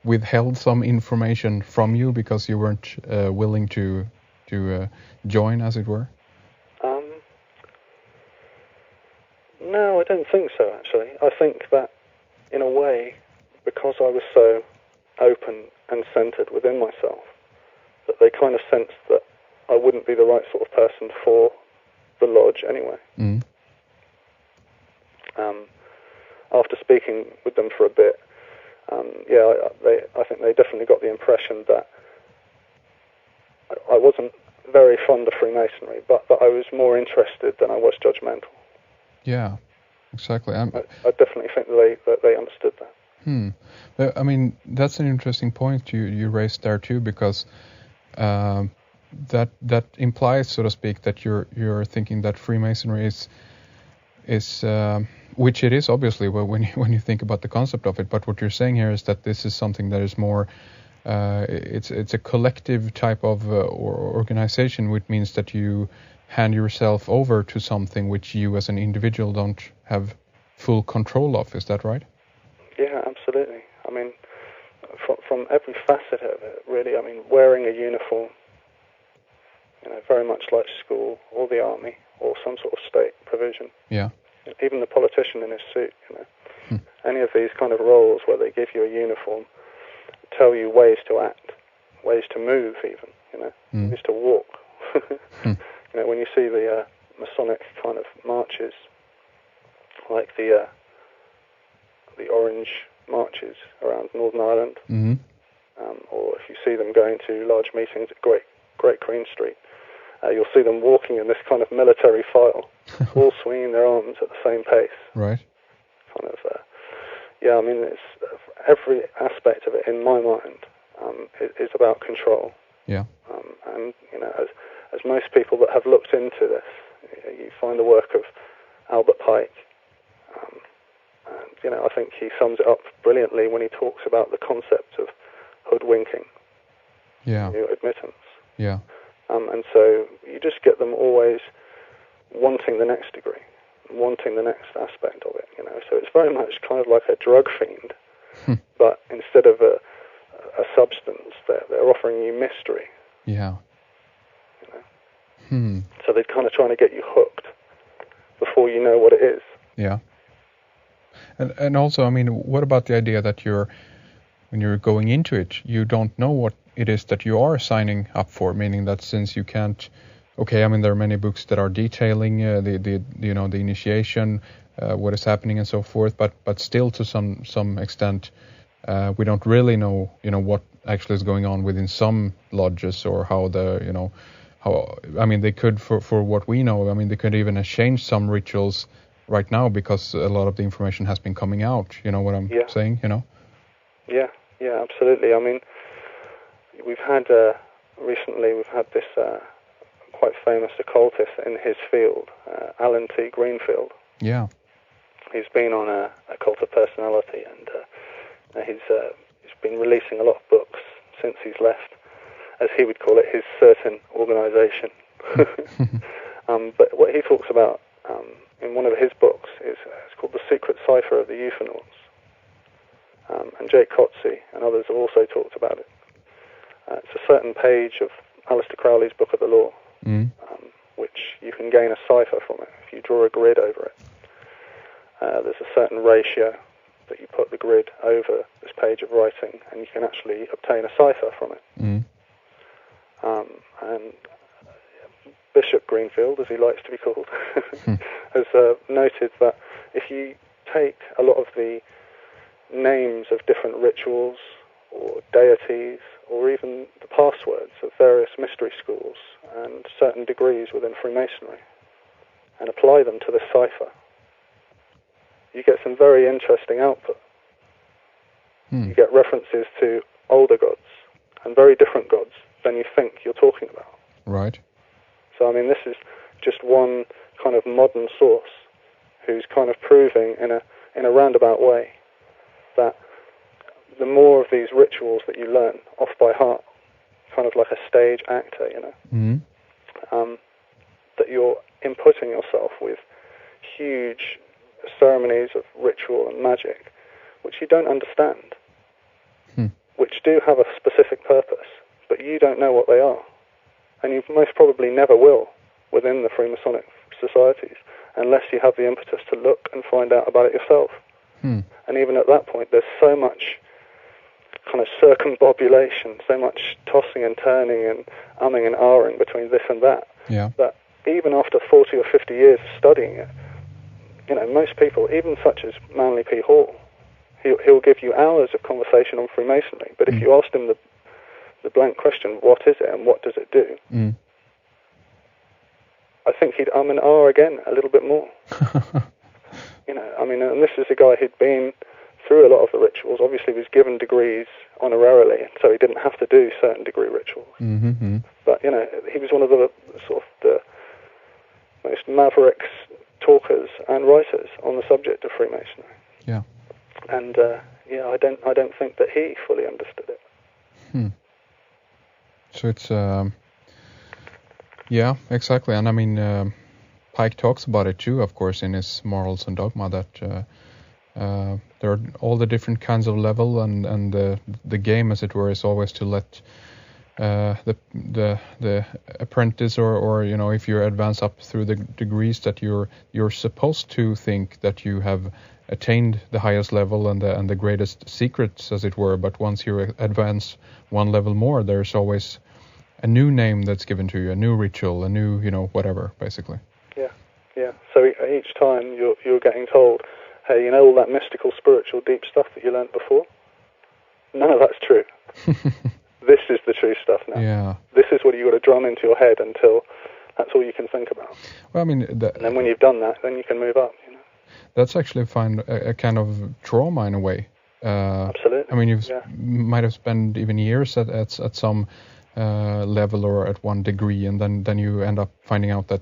withheld some information from you because you weren't willing to join, as it were? No, I don't think so, actually. I think that, in a way, because I was so open and centred within myself, that they kind of sensed that I wouldn't be the right sort of person for the lodge anyway. Mm. After speaking with them for a bit, I think they definitely got the impression that I wasn't very fond of Freemasonry, but that I was more interested than I was judgmental. Yeah, exactly. I definitely think that they understood that. I mean, that's an interesting point you raised there too, because that implies, so to speak, that you're thinking that Freemasonry is which it is obviously when you think about the concept of it. But what you're saying here is that this is something that is more it's a collective type of organization, which means that you hand yourself over to something which you as an individual don't have full control of. Is that right? Yeah, absolutely. I mean, from every facet of it, really. I mean, wearing a uniform, very much like school or the army or some sort of state provision. Yeah. Even the politician in his suit, Any of these kind of roles where they give you a uniform, tell you ways to act, ways to move even, ways to walk. When you see the Masonic kind of marches, like the orange marches around Northern Ireland, or if you see them going to large meetings at Great Queen Street, you'll see them walking in this kind of military file, all swinging their arms at the same pace. Right. Kind of, I mean, it's every aspect of it in my mind is about control. Yeah. And as most people that have looked into this, you find the work of Albert Pike, and I think he sums it up brilliantly when he talks about the concept of hoodwinking. Yeah. New admittance. Yeah. And so you just get them always wanting the next degree, wanting the next aspect of it, So it's very much kind of like a drug fiend, but instead of a substance, they're offering you mystery. Yeah. So they're kind of trying to get you hooked before you know what it is. Yeah. And also, I mean, what about the idea that when you're going into it, you don't know what it is that you are signing up for, meaning that since you can't, I mean, there are many books that are detailing the initiation, what is happening and so forth, but still to some extent, we don't really know, what actually is going on within some lodges, or how they could, for what we know, I mean, they could even change some rituals right now because a lot of the information has been coming out. You know what I'm saying? Yeah, absolutely. I mean, recently we've had this quite famous occultist in his field, Alan T. Greenfield. Yeah. He's been on a cult of personality, and he's been releasing a lot of books since he's left, as he would call it, his certain organization. But what he talks about in one of his books it's called The Secret Cipher of the Euphonauts. And Jake Coetzee and others have also talked about it. It's a certain page of Aleister Crowley's Book of the Law, which you can gain a cipher from it if you draw a grid over it. There's a certain ratio that you put the grid over this page of writing, and you can actually obtain a cipher from it. And Bishop Greenfield, as he likes to be called, has noted that if you take a lot of the names of different rituals or deities, or even the passwords of various mystery schools and certain degrees within Freemasonry, and apply them to the cipher, you get some very interesting output. You get references to older gods and very different gods than you think you're talking about. Right. So, I mean, this is just one kind of modern source who's kind of proving in a roundabout way that the more of these rituals that you learn off by heart, kind of like a stage actor, that you're inputting yourself with huge ceremonies of ritual and magic, which you don't understand. do have a specific purpose, but you don't know what they are. And you most probably never will within the Freemasonic societies unless you have the impetus to look and find out about it yourself. And even at that point, there's so much kind of circumambulation, so much tossing and turning and umming and ahhing between this and that, that even after 40 or 50 years of studying it, most people, even such as Manly P. Hall, he'll give you hours of conversation on Freemasonry, but if you asked him the blank question, what is it and what does it do, I think he'd and ah again a little bit more. And this is a guy who'd been through a lot of the rituals. Obviously, he was given degrees honorarily, so he didn't have to do certain degree rituals. But, he was one of the sort of the most mavericks talkers and writers on the subject of Freemasonry. Yeah. And, I don't think that he fully understood it. So it's, yeah, exactly. And I mean, Pike talks about it too, of course, in his Morals and Dogma, that there are all the different kinds of level, and the game, as it were, is always to let the apprentice or if you advance up through the degrees, that you're supposed to think that you have attained the highest level and the greatest secrets, as it were. But once you advance one level more, there's always a new name that's given to you, a new ritual, a new whatever, basically. Yeah. So each time you're getting told, hey, all that mystical, spiritual, deep stuff that you learnt before? None of that's true. This is the true stuff now. Yeah. This is what you've got to drum into your head until that's all you can think about. Well, I mean... and then when you've done that, then you can move up, That's actually a kind of trauma in a way. Absolutely. I mean, you might have spent even years at some level or at one degree, and then you end up finding out that,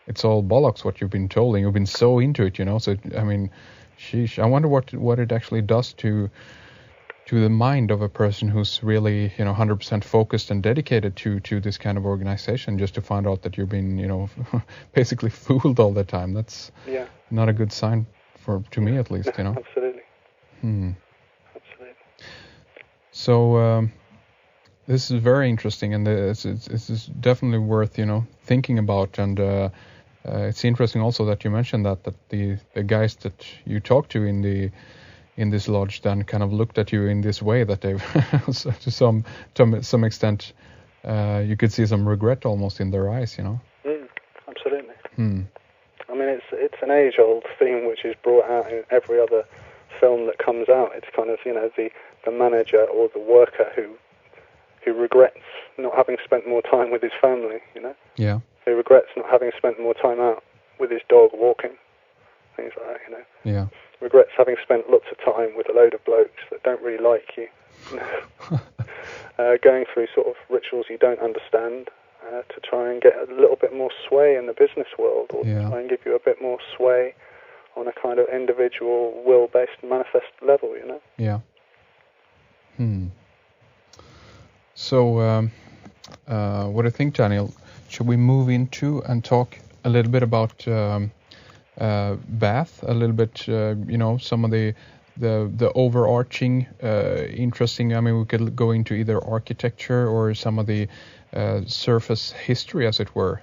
it's all bollocks what you've been told, and you've been so into it, So, I mean, sheesh. I wonder what it actually does to the mind of a person who's really, 100% focused and dedicated to this kind of organization, just to find out that you're being, basically fooled all the time. That's not a good sign to me, at least, Absolutely. Absolutely. So this is very interesting, and this is definitely worth, thinking about. And it's interesting also that you mentioned that the guys that you talked to in this lodge then kind of looked at you in this way, that they've to some extent you could see some regret almost in their eyes, Absolutely. I mean, it's an age-old theme which is brought out in every other film that comes out. It's kind of the manager or the worker who regrets not having spent more time with his family, Yeah. Who regrets not having spent more time out with his dog walking, things like that, Yeah. Regrets having spent lots of time with a load of blokes that don't really like you. Going through sort of rituals you don't understand to try and get a little bit more sway in the business world, or to try and give you a bit more sway on a kind of individual will-based manifest level, Yeah. So, what do you think, Daniel? Should we move into and talk a little bit about Bath, a little bit, some of the overarching, interesting, I mean, we could go into either architecture or some of the surface history, as it were.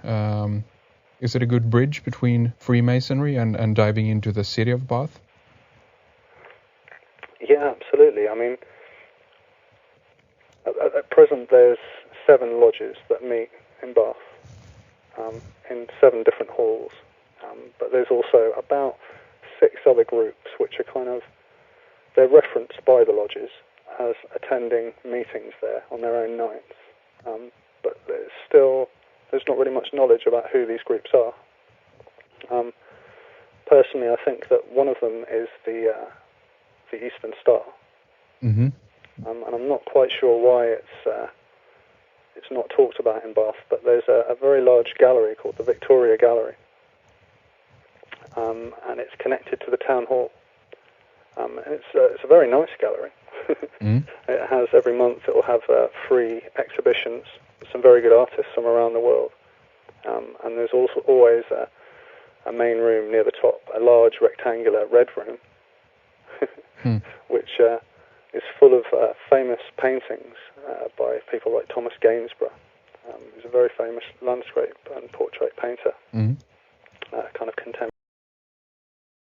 Is it a good bridge between Freemasonry and diving into the city of Bath? Yeah, absolutely. I mean, at present there's 7 lodges that meet in Bath, in 7 different halls. But there's also about 6 other groups which are they're referenced by the lodges as attending meetings there on their own nights. But there's not really much knowledge about who these groups are. Personally, I think that one of them is the Eastern Star. Mm-hmm. And I'm not quite sure why it's not talked about in Bath, but there's a very large gallery called the Victoria Gallery. And it's connected to the town hall. And it's a very nice gallery. It has, every month, it will have free exhibitions with some very good artists from around the world. And there's also always a main room near the top, a large rectangular red room, which is full of famous paintings by people like Thomas Gainsborough. He's a very famous landscape and portrait painter, kind of contemporary